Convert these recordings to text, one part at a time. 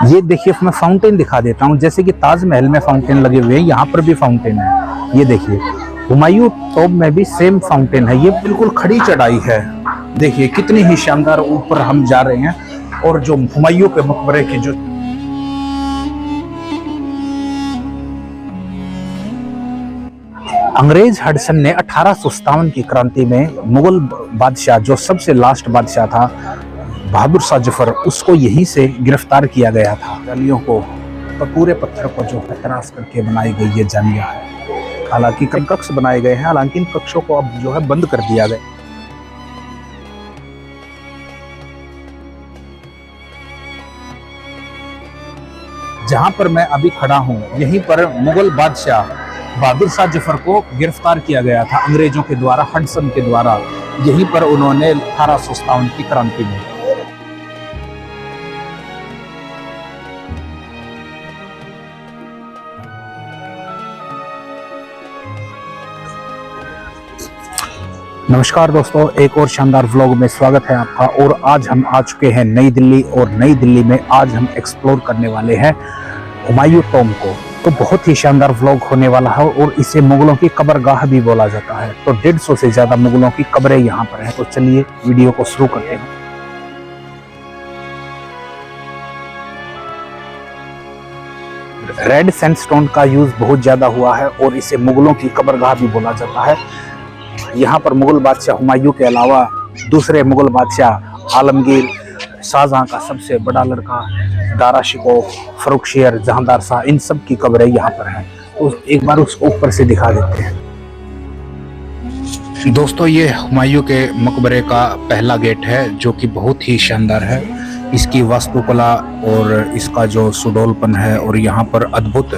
ये देखिए, मैं फाउंटेन दिखा देता हूँ। जैसे कि ताजमहल में फाउंटेन लगे हुए हैं, यहाँ पर भी फाउंटेन है। ये देखिए, हुमायूं टॉम में भी सेम फाउंटेन है। ये बिल्कुल खड़ी चढ़ाई है। देखिए कितनी ही शानदार ऊपर हम जा रहे हैं। और जो हुमायूं के मकबरे की जो अंग्रेज हडसन ने 1857 की क्रांति में मुगल बादशाह, जो सबसे लास्ट बादशाह था, बहादुर शाह जफर, उसको यहीं से गिरफ्तार किया गया था। जालियों को पूरे पत्थर को जो है तराश करके बनाई गई ये जालियां है। हालांकि कक्ष बनाए गए हैं, हालांकि इन कक्षों को अब जो है बंद कर दिया गया। जहां पर मैं अभी खड़ा हूं, यहीं पर मुगल बादशाह बहादुर शाह जफर को गिरफ्तार किया गया था अंग्रेजों के द्वारा, हडसन के द्वारा। यहीं पर उन्होंने 1857 की क्रांति में नमस्कार दोस्तों, एक और शानदार व्लॉग में स्वागत है आपका। और आज हम आ चुके हैं नई दिल्ली, और नई दिल्ली में आज हम एक्सप्लोर करने वाले हैं हुमायूं टॉम को। तो बहुत ही शानदार व्लॉग होने वाला है, और इसे मुगलों की कब्रगाह भी बोला जाता है। तो 150 से ज्यादा मुगलों की कब्रें यहाँ पर हैं। तो चलिए वीडियो को शुरू करते हैं। रेड सैंडस्टोन का यूज बहुत ज्यादा हुआ है, और इसे मुगलों की कब्रगाह भी बोला जाता है। यहाँ पर मुगल बादशाह हुमायूं के अलावा दूसरे मुगल बादशाह आलमगीर, शाहजहां का सबसे बड़ा लड़का दारा शिकोह, फर्रुख शेर, जहांदार शाह, इन सब की कब्रें यहाँ पर हैं। तो एक बार उसको ऊपर से दिखा देते हैं। दोस्तों, ये हुमायूं के मकबरे का पहला गेट है, जो कि बहुत ही शानदार है। इसकी वास्तुकला और इसका जो सुडौलपन है, और यहाँ पर अद्भुत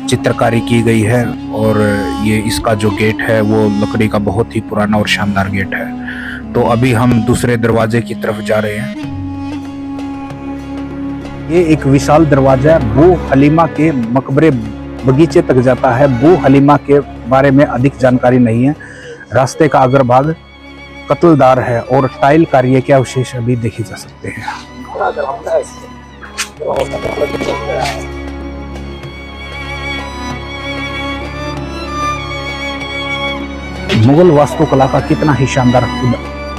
चित्रकारी की गई है। और ये इसका जो गेट है वो लकड़ी का बहुत ही पुराना और शानदार गेट है। तो अभी हम दूसरे दरवाजे की तरफ जा रहे हैं। ये एक विशाल दरवाजा बू हलीमा के मकबरे बगीचे तक जाता है। बू हलीमा के बारे में अधिक जानकारी नहीं है। रास्ते का अग्र भाग कत्लदार है, और टाइल कार्य के अवशेष अभी देखे जा सकते हैं। मुगल वास्तुकला का कितना ही शानदार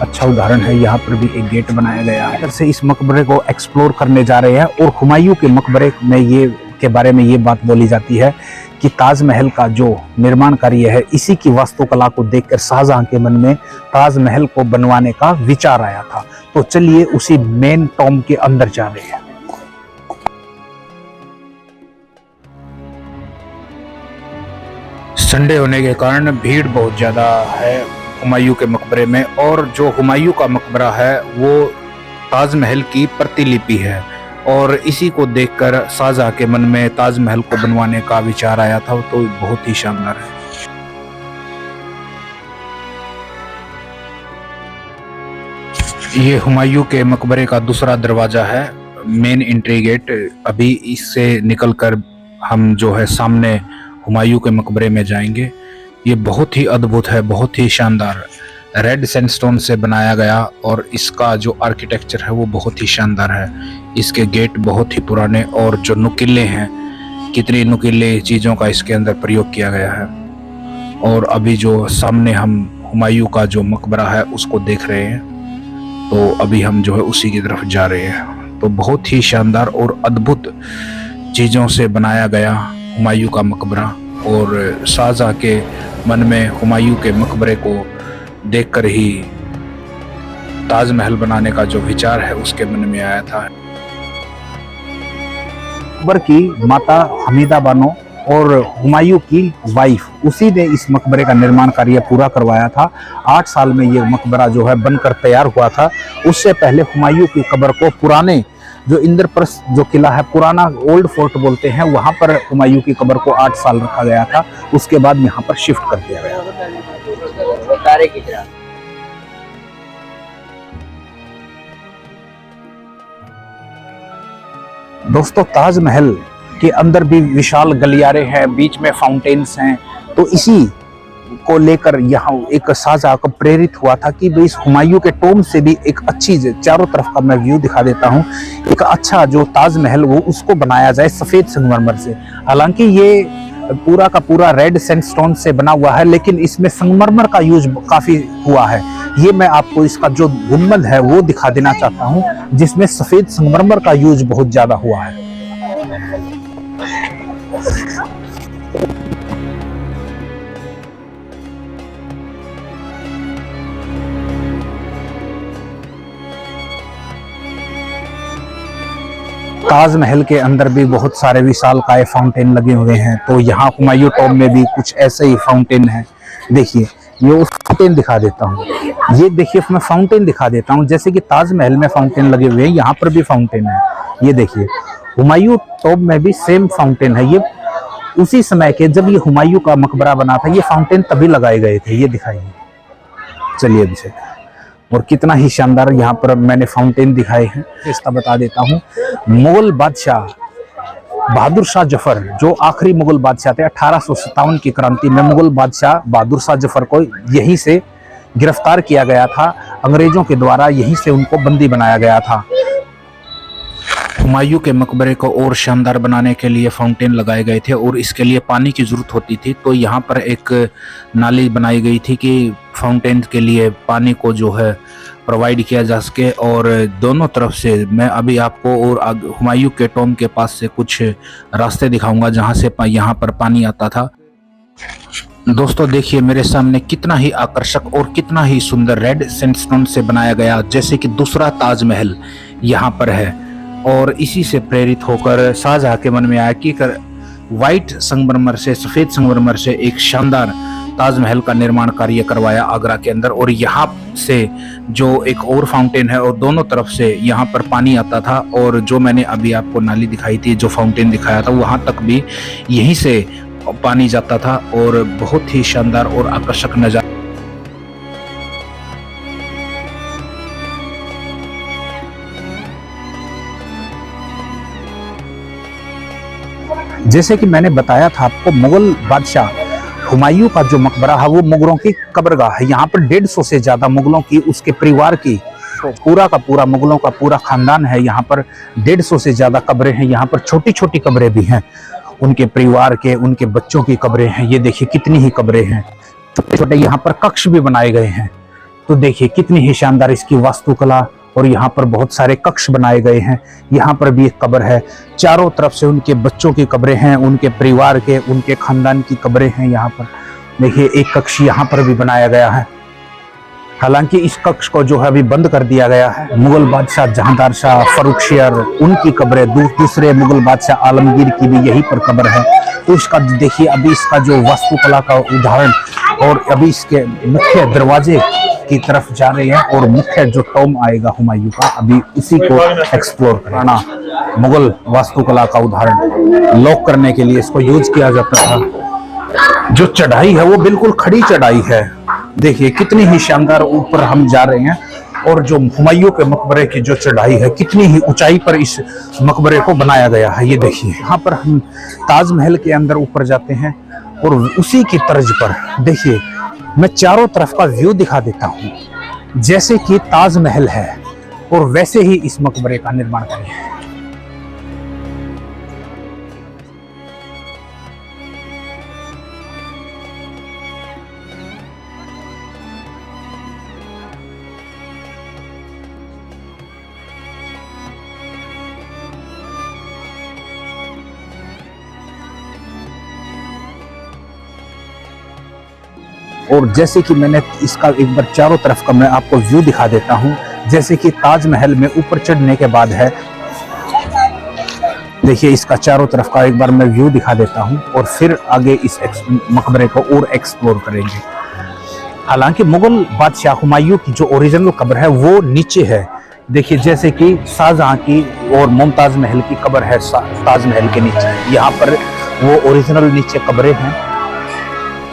अच्छा उदाहरण है। यहाँ पर भी एक गेट बनाया गया है। इधर से इस मकबरे को एक्सप्लोर करने जा रहे हैं। और हुमायूं के मकबरे में ये के बारे में ये बात बोली जाती है कि ताजमहल का जो निर्माण कार्य है, इसी की वास्तुकला को देखकर शाहजहां के मन में ताजमहल को बनवाने का विचार आया था। तो चलिए उसी मेन टॉम के अंदर जा रहे हैं। संडे होने के कारण भीड़ बहुत ज्यादा है हुमायूं के मकबरे में। और जो हुमायूं का मकबरा है वो ताजमहल की प्रतिलिपि है, और इसी को देखकर शाहजहां के मन में ताजमहल को बनवाने का विचार आया था। तो बहुत ही शानदार है। ये हुमायूं के मकबरे का दूसरा दरवाजा है, मेन एंट्री गेट। अभी इससे निकलकर हम जो है सामने हुमायूं के मकबरे में जाएंगे। ये बहुत ही अद्भुत है, बहुत ही शानदार, रेड सैंडस्टोन से बनाया गया, और इसका जो आर्किटेक्चर है वो बहुत ही शानदार है। इसके गेट बहुत ही पुराने, और जो नुकीले हैं, कितनी नुकीले चीज़ों का इसके अंदर प्रयोग किया गया है। और अभी जो सामने हम हुमायूं का जो मकबरा है उसको देख रहे हैं। तो अभी हम जो है उसी की तरफ जा रहे हैं। तो बहुत ही शानदार और अद्भुत चीज़ों से बनाया गया हुमायूं का मकबरा, और शाहजहां के मन में हुमायूं के मकबरे को देखकर ही ताजमहल बनाने का जो विचार है उसके मन में आया था। अकबर की माता हमीदा बानो और हुमायूं की वाइफ, उसी ने इस मकबरे का निर्माण कार्य पूरा करवाया था। 8 साल में ये मकबरा जो है बनकर तैयार हुआ था। उससे पहले हुमायूं की कब्र को पुराने जो इंद्रप्रस्थ जो किला है, पुराना ओल्ड फोर्ट बोलते हैं, वहां पर हुमायूं की कब्र को 8 साल रखा गया था। उसके बाद यहाँ पर शिफ्ट कर दिया गया। दोस्तों, ताजमहल के अंदर भी विशाल गलियारे हैं, बीच में फाउंटेन्स हैं। तो इसी को लेकर यहाँ एक शाहजहां को प्रेरित हुआ था कि भाई इस हुमायूं के टॉम से भी एक अच्छी, चारों तरफ का मैं व्यू दिखा देता हूँ। एक अच्छा जो ताजमहल वो उसको बनाया जाए सफेद संगमरमर से। हालांकि ये पूरा का पूरा रेड सैंडस्टोन से बना हुआ है, लेकिन इसमें संगमरमर का यूज काफी हुआ है। ये मैं आपको इसका जो गुंबद है वो दिखा देना चाहता हूँ, जिसमें सफेद संगमरमर का यूज बहुत ज्यादा हुआ है। ताजमहल के अंदर भी बहुत सारे विशालकाय फाउंटेन लगे हुए हैं, तो यहाँ हुमायूं टॉम में भी कुछ ऐसे ही फाउंटेन है। देखिए, ये उस फाउंटेन दिखा देता हूँ। ये देखिए, मैं फाउंटेन दिखा देता हूँ। जैसे कि ताजमहल में फाउंटेन लगे हुए हैं, यहाँ पर भी फाउंटेन है। ये देखिए, हुमायूं टॉम में भी सेम फाउंटेन है। ये उसी समय के जब ये हुमायूं का मकबरा बना था, ये फाउंटेन तभी लगाए गए थे। ये दिखाइए, चलिए अभिषेक। और कितना ही शानदार यहाँ पर मैंने फाउंटेन दिखाए हैं। इसका बता देता हूँ, मुगल बादशाह बहादुर शाह जफर जो आखिरी मुगल बादशाह थे, 1857 की क्रांति में मुगल बादशाह बहादुर शाह जफर को यहीं से गिरफ्तार किया गया था। अंग्रेजों के द्वारा यहीं से उनको बंदी बनाया गया था। हुमायूं के मकबरे को और शानदार बनाने के लिए फाउंटेन लगाए गए थे, और इसके लिए पानी की जरूरत होती थी। तो यहाँ पर एक नाली बनाई गई थी कि फाउंटेन के लिए पानी को जो है प्रोवाइड किया जा सके। और दोनों तरफ से मैं अभी आपको और हुमायूं के टॉम के पास से कुछ रास्ते दिखाऊंगा जहाँ से यहाँ पर पानी आता था। दोस्तों देखिए, मेरे सामने कितना ही आकर्षक और कितना ही सुंदर रेड सैंडस्टोन से बनाया गया, जैसे कि दूसरा ताजमहल यहाँ पर है। और इसी से प्रेरित होकर शाहजहां के मन में आया कि व्हाइट संगमरमर से, सफेद संगमरमर से एक शानदार ताजमहल का निर्माण कार्य करवाया आगरा के अंदर। और यहाँ से जो एक और फाउंटेन है, और दोनों तरफ से यहाँ पर पानी आता था। और जो मैंने अभी आपको नाली दिखाई थी, जो फाउंटेन दिखाया था, वहां तक भी यहीं से पानी जाता था। और बहुत ही शानदार और आकर्षक नजारा। जैसे कि मैंने बताया था आपको, मुगल बादशाह हुमायूं का जो मकबरा है वो मुगलों की कब्रगाह है। यहाँ पर 150 से ज्यादा मुगलों की, उसके परिवार की, पूरा का पूरा मुगलों का पूरा खानदान है। यहाँ पर 150 से ज्यादा कब्रें हैं। यहाँ पर छोटी छोटी कब्रें भी हैं, उनके परिवार के, उनके बच्चों की कब्रें हैं। ये देखिए कितनी ही कब्रें हैं, छोटे छोटे यहाँ पर कक्ष भी बनाए गए हैं। तो देखिए कितनी ही शानदार इसकी वास्तुकला। और यहाँ पर बहुत सारे कक्ष बनाए गए हैं। यहाँ पर भी एक कब्र है, चारों तरफ से उनके बच्चों की कब्रें हैं, उनके परिवार के, उनके खानदान की कब्रें हैं। यहाँ पर देखिए एक कक्ष यहाँ पर भी बनाया गया है। हालांकि इस कक्ष को जो है अभी बंद कर दिया गया है। मुगल बादशाह जहांदार शाह, फर्रुखशियर, उनकी कब्रें, दूसरे मुगल बादशाह आलमगीर की भी यहीं पर कब्र है। तो इसका देखिए अभी इसका जो वास्तुकला का उदाहरण, और अभी इसके मुख्य दरवाजे की तरफ जा रहे हैं। और मुख्य जो टॉम आएगा हुमायूं का, अभी उसी को एक्सप्लोर कराना। मुगल वास्तुकला का उदाहरण लॉक करने के लिए इसको यूज किया जाता था। जो चढ़ाई है वो बिल्कुल खड़ी चढ़ाई है। देखिए कितनी ही शानदार ऊपर हम जा रहे हैं। और जो हुमायूं के मकबरे की जो चढ़ाई है, कितनी ही ऊंचाई पर इस मकबरे को बनाया गया है। ये देखिए यहाँ पर हम ताजमहल के अंदर ऊपर जाते हैं, और उसी की तर्ज पर देखिए मैं चारों तरफ का व्यू दिखा देता हूँ। जैसे कि ताजमहल है, और वैसे ही इस मकबरे का निर्माण किया है। और जैसे कि मैंने इसका एक बार चारों तरफ का मैं आपको व्यू दिखा देता हूं। जैसे कि ताजमहल में ऊपर चढ़ने के बाद है, देखिए इसका चारों तरफ का एक बार मैं व्यू दिखा देता हूं, और फिर आगे इस मकबरे को और एक्सप्लोर करेंगे। हालांकि मुगल बादशाह हुमायूं की जो ओरिजिनल कब्र है वो नीचे है। देखिए जैसे कि शाहजहां की और मुमताज महल की कब्र है ताजमहल के नीचे, यहाँ पर वो ओरिजिनल नीचे कब्रें हैं।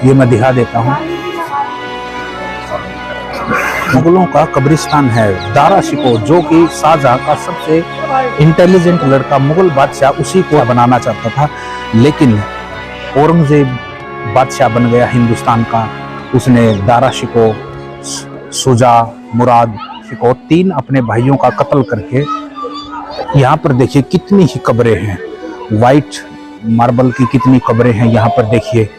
ये मैं दिखा देता हूँ। मुगलों का कब्रिस्तान है दारा शिकोह, जो कि शाहजहां का सबसे इंटेलिजेंट लड़का मुगल बादशाह उसी को बनाना चाहता था, लेकिन औरंगजेब बादशाह बन गया हिंदुस्तान का। उसने दारा शिकोह, शुजा, मुराद शिकोह 3 अपने भाइयों का कत्ल करके यहाँ पर देखिए कितनी ही कब्रें हैं, वाइट मार्बल की कितनी कब्रें हैं यहाँ पर। देखिए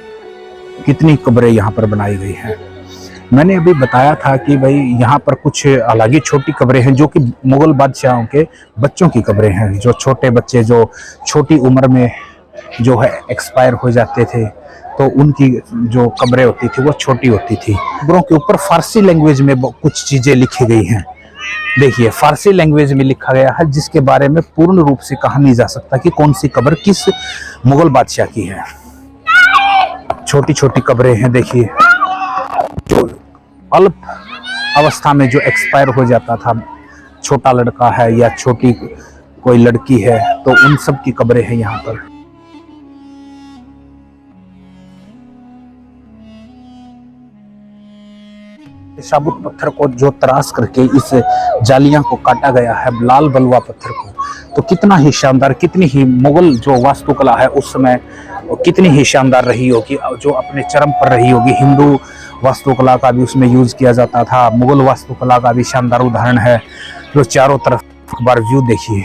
कितनी कब्रें यहाँ पर बनाई गई हैं। मैंने अभी बताया था कि भाई यहाँ पर कुछ अलग ही छोटी कब्रें हैं जो कि मुगल बादशाहों के बच्चों की कब्रें हैं। जो छोटे बच्चे जो छोटी उम्र में जो है एक्सपायर हो जाते थे, तो उनकी जो कब्रें होती थी वो छोटी होती थी। कब्रों के ऊपर फारसी लैंग्वेज में कुछ चीज़ें लिखी गई हैं। देखिए फारसी लैंग्वेज में लिखा गया है, जिसके बारे में पूर्ण रूप से कहा नहीं जा सकता कि कौन सी कब्र किस मुगल बादशाह की है। छोटी छोटी कब्रें हैं। देखिए जो अल्प अवस्था में जो एक्सपायर हो जाता था, छोटा लड़का है या छोटी कोई लड़की है, तो उन सब की कब्रें हैं यहाँ पर। साबुत पत्थर को जो तराश करके इस जालियां को काटा गया है, लाल बलुआ पत्थर को, तो कितना ही शानदार, कितनी ही मुगल जो वास्तुकला है उस समय कितनी ही शानदार रही होगी, जो अपने चरम पर रही होगी। हिंदू वास्तुकला का भी उसमें यूज किया जाता था, मुगल वास्तुकला का भी शानदार उदाहरण है। जो चारों तरफ एक बार व्यू देखिए,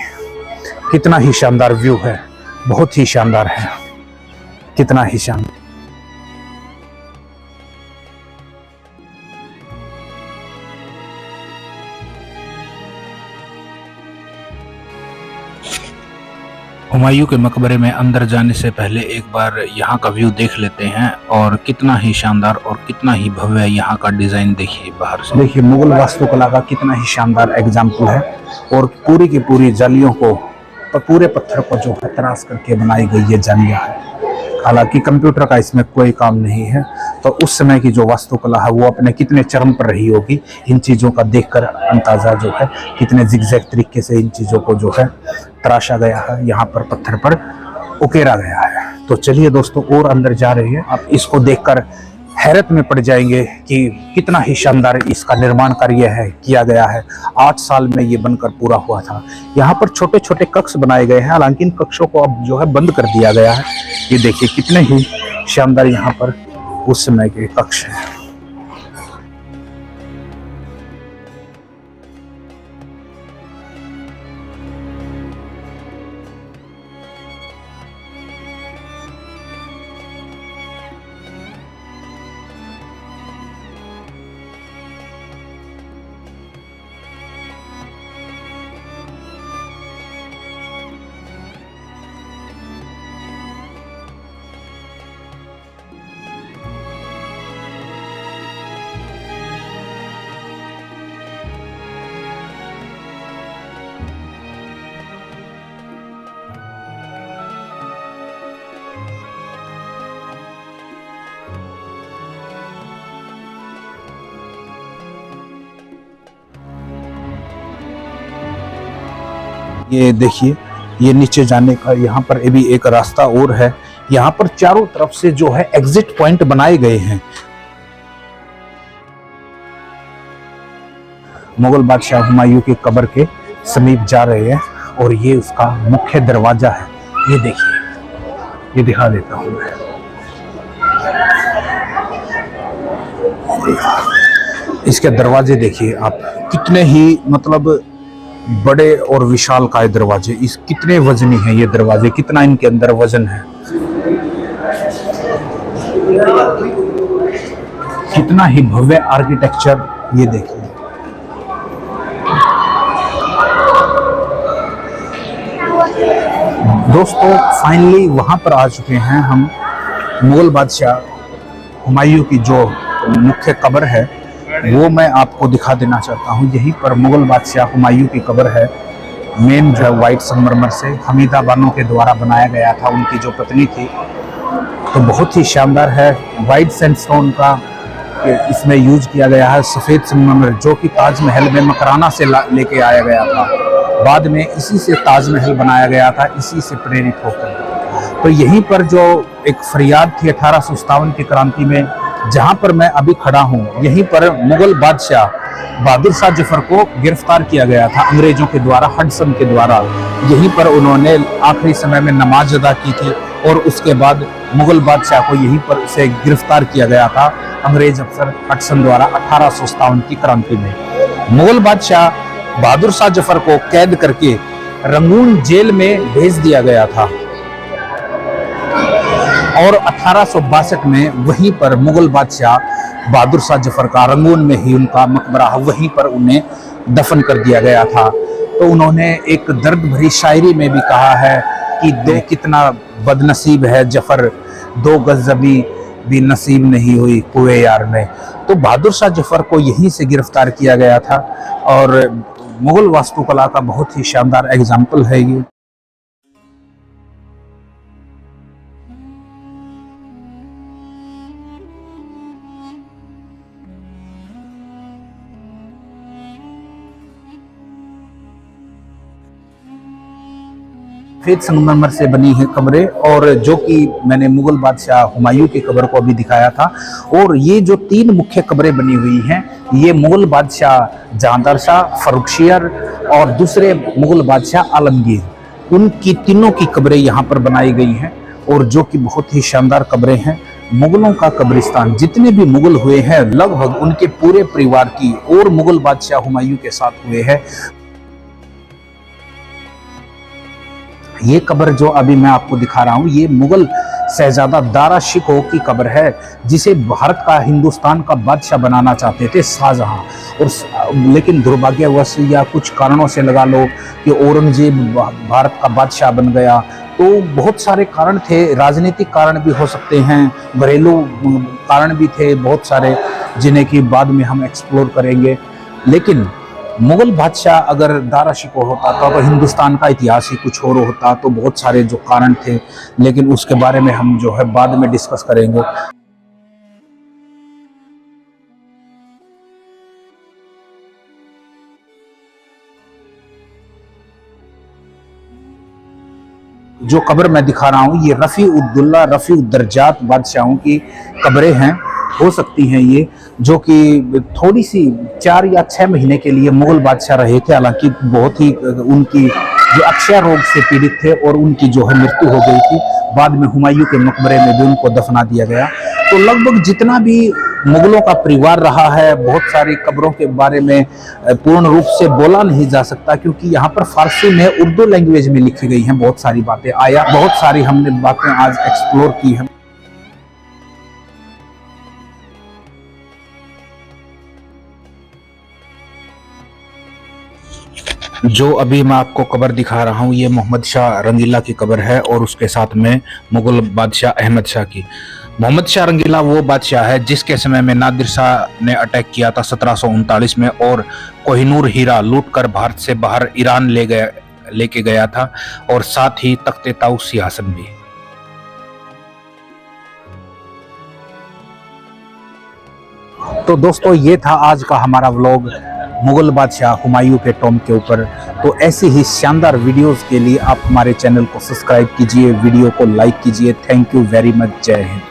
कितना ही शानदार व्यू है, बहुत ही शानदार है, कितना ही शानदार। हुमायूं के मकबरे में अंदर जाने से पहले एक बार यहाँ का व्यू देख लेते हैं, और कितना ही शानदार और कितना ही भव्य यहाँ का डिजाइन देखिए बाहर से। देखिए मुगल वास्तुकला का कितना ही शानदार एग्जाम्पल है, और पूरी की पूरी जालियों को, पूरे पत्थर को जो है तराश करके बनाई गई ये जालियाँ है। हालांकि कंप्यूटर का इसमें कोई काम नहीं है, तो उस समय की जो वास्तुकला है वो अपने कितने चरम पर रही होगी, इन चीज़ों का देखकर अंदाजा जो है कितने जिगजैग तरीके से इन चीज़ों को जो है तराशा गया है, यहाँ पर पत्थर पर उकेरा गया है। तो चलिए दोस्तों और अंदर जा रहे हैं। आप इसको देखकर हैरत में पड़ जाएंगे कि कितना ही शानदार इसका निर्माण कार्य है किया गया है। 8 साल में ये बनकर पूरा हुआ था। यहाँ पर छोटे छोटे कक्ष बनाए गए हैं, हालांकि इन कक्षों को अब जो है बंद कर दिया गया है। ये देखिए कितने ही शानदार यहाँ पर उस समय के कक्ष हैं। ये देखिए ये नीचे जाने का यहाँ पर भी एक रास्ता और है। यहाँ पर चारों तरफ से जो है एग्जिट पॉइंट बनाए गए हैं। मुगल बादशाह हुमायूं की कब्र के समीप जा रहे हैं, और ये उसका मुख्य दरवाजा है। ये देखिए, ये दिखा देता हूं मैं। इसके दरवाजे देखिए आप, कितने ही मतलब बड़े और विशाल काय दरवाजे। इस कितने वजनी हैं ये दरवाजे, कितना इनके अंदर वजन है, कितना ही भव्य आर्किटेक्चर। ये देखिए दोस्तों, फाइनली वहां पर आ चुके हैं हम। मुगल बादशाह हुमायूं की जो मुख्य कब्र है वो मैं आपको दिखा देना चाहता हूँ। यहीं पर मुगल बादशाह हुमायूं की कब्र है। मेन जो है वाइट संगमरमर से हमीदा बानो के द्वारा बनाया गया था, उनकी जो पत्नी थी। तो बहुत ही शानदार है। वाइट सैंडस्टोन का इसमें यूज किया गया है, सफ़ेद संगमरमर, जो कि ताजमहल में मकराना से लेके आया गया था। बाद में इसी से ताजमहल बनाया गया था, इसी से प्रेरित होकर। तो यहीं पर जो एक फरियाद थी 1857 की क्रांति में, जहां पर मैं अभी खड़ा हूं, यहीं पर मुगल बादशाह बहादुर शाह जफर को गिरफ्तार किया गया था अंग्रेजों के द्वारा, हडसन के द्वारा। यहीं पर उन्होंने आखिरी समय में नमाज अदा की थी, और उसके बाद मुगल बादशाह को यहीं पर से गिरफ्तार किया गया था अंग्रेज अफसर हडसन द्वारा 1857 की क्रांति में। मुगल बादशाह बहादुर शाह जफर को कैद करके रंगून जेल में भेज दिया गया था और 1862 में वहीं पर मुगल बादशाह बहादुर शाह जफर का रंगून में ही उनका मकबरा वहीं पर उन्हें दफन कर दिया गया था। तो उन्होंने एक दर्द भरी शायरी में भी कहा है कि दे कितना बदनसीब है जफर, 2 गज ज़मीं भी नसीब नहीं हुई कुए यार में। तो बहादुर शाह जफर को यहीं से गिरफ्तार किया गया था और मुगल वास्तुकला का बहुत ही शानदार एग्जाम्पल है ये। सफेद संगमरमर से बनी है कब्रें, और जो कि मैंने मुगल बादशाह हुमायूं की कब्र को अभी दिखाया था। और ये जो 3 मुख्य कब्रें बनी हुई हैं, ये मुगल बादशाह जहांदार शाह, फर्रुखशियर और दूसरे मुगल बादशाह आलमगीर, उनकी तीनों की कब्रें यहाँ पर बनाई गई हैं और जो कि बहुत ही शानदार कब्रें हैं। मुगलों का कब्रिस्तान, जितने भी मुगल हुए हैं लगभग उनके पूरे परिवार की और मुगल बादशाह हुमायूं के साथ हुए हैं। ये कब्र जो अभी मैं आपको दिखा रहा हूँ, ये मुगल शहजादा दारा शिकोह की कब्र है, जिसे भारत का, हिंदुस्तान का बादशाह बनाना चाहते थे शाहजहां। और लेकिन दुर्भाग्यवश या कुछ कारणों से लगा लो कि औरंगजेब भारत का बादशाह बन गया। तो बहुत सारे कारण थे, राजनीतिक कारण भी हो सकते हैं, घरेलू कारण भी थे बहुत सारे, जिन्हें कि बाद में हम एक्सप्लोर करेंगे। लेकिन मुगल बादशाह अगर दारा शिकोह होता तो हिंदुस्तान का इतिहास ही कुछ और होता। तो बहुत सारे जो कारण थे, लेकिन उसके बारे में हम जो है बाद में डिस्कस करेंगे। जो कब्र मैं दिखा रहा हूँ, ये रफ़ी-उद-दौला, रफ़ी-उद-दर्जात बादशाहों की कब्रें हैं, हो सकती हैं ये, जो कि थोड़ी सी 4 या 6 महीने के लिए मुगल बादशाह रहे थे। हालांकि बहुत ही उनकी जो अक्षय रोग से पीड़ित थे और उनकी जो है मृत्यु हो गई थी। बाद में हुमायूं के मकबरे में भी उनको दफना दिया गया। तो लगभग जितना भी मुगलों का परिवार रहा है, बहुत सारी कब्रों के बारे में पूर्ण रूप से बोला नहीं जा सकता, क्योंकि यहाँ पर फारसी में, उर्दू लैंग्वेज में लिखी गई हैं बहुत सारी बातें। बहुत सारी हमने बातें आज एक्सप्लोर की हैं। जो अभी मैं आपको कब्र दिखा रहा हूँ, ये मोहम्मद शाह रंगीला की कब्र है और उसके साथ में मुगल बादशाह अहमद शाह की। मोहम्मद शाह रंगीला वो बादशाह है जिसके समय में नादिर शाह ने अटैक किया था 1739 में और कोहिनूर हीरा लूटकर भारत से बाहर ईरान लेके गया था, और साथ ही तख्ते ताऊस सिंहासन भी। तो दोस्तों, ये था आज का हमारा व्लॉग मुगल बादशाह हुमायूं के टॉम के ऊपर। तो ऐसी ही शानदार वीडियोस के लिए आप हमारे चैनल को सब्सक्राइब कीजिए, वीडियो को लाइक कीजिए। Thank you very much. जय हिंद।